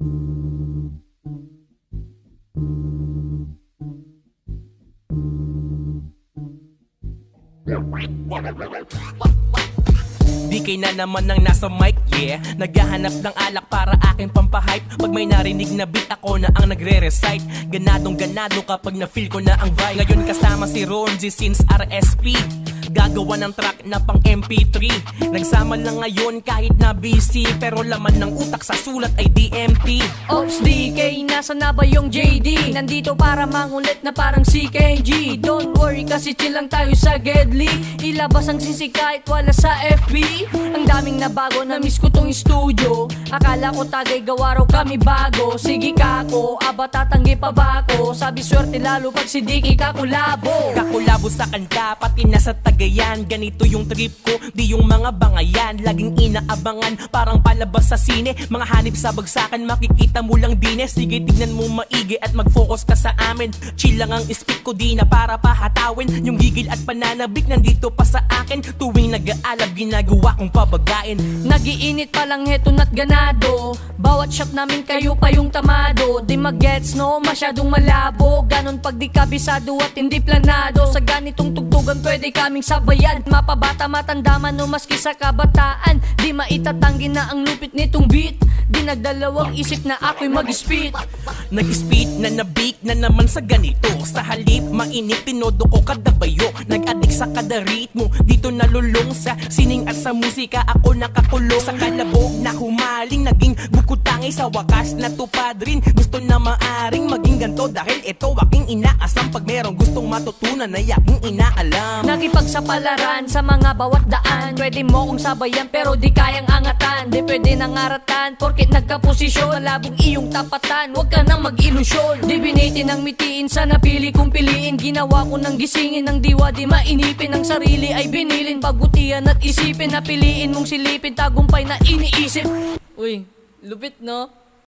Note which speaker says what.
Speaker 1: DK na naman ang nasa mic, yeah. Naghahanap ng alak para aking pampahype. Pag may narinig na beat, ako na ang nagre-recite. Ganadong ganado kapag na-feel ko na ang vibe. Ngayon kasama si Ronji since RSP. Gagawa ng track na pang MP3. Nagsama lang ngayon kahit na busy, pero laman ng utak sa sulat ay DMT.
Speaker 2: Ops DK, nasa na ba yung JD? Nandito para mangulit na parang CKG. Don't worry kasi chill lang tayo sa Gedli. Ilabas ang sisi kahit wala sa FB. Ang daming nabago, na-miss ko tong studio. Akala ko tagay gawa raw kami bago. Sige kako, aba tatanggi pa ba ako? Sabi swerte lalo pag si DK kakulabo.
Speaker 1: Kakulabo sa kanta, pati nasa Tagayan. Ganito yung trip ko, di yung mga bangayan. Laging inaabangan, parang palabas sa sine. Mga hanip sa bagsakan, makikita mo lang dine. Sige tignan mo maigi at mag-focus ka sa amin. Chill lang ang speak ko, di na para pahatawin. Yung gigil at pananabik nandito pa sa akin. Tuwing nag-aalab, ginagawa kong pabagain.
Speaker 2: Nagiinit pa lang heto na't ganado. Bawat shot namin kayo pa yung tamado. Di mag-gets no, masyadong malabo. Ganon pag di kabisado at hindi planado. Sa ganitong tugtugan pwede kaming sabayan. Mapabata matanda man no maski sa kabataan. Di maitatanggi na ang lupit nitong beat. Di nagdalawang isip na ako'y mag-spit.
Speaker 1: Nag-spit na nabik na naman sa ganito. Sa halip mainit tinodo ko kada bayo. Nag-adik sa kada ritmo, dito nalulong sa sining at sa musika. Ako nakakulong sa kalabog na humaling. Naging bukod tangay sa wakas natupad rin. Gusto na maaring maging ganto dahil ito aking inaasam. Pag merong gustong matutunan ay aking inaalam.
Speaker 2: Nakipagsapalaran sa mga bawat daan. Pwede mo kong sabayan pero di kayang angatan. Di pwede nangaratan porket nagkaposisyon. Malabong iyong tapatan, huwag ka nang mag-ilusyon. Di binitin ang mitiin sa napili kong piliin. Ginawa ko ng gisingin ng diwa, di mainipin. Ang sarili ay binilin, pagbutihan at isipin. Napiliin mong silipin, tagumpay na iniisip. Uy, lupit no?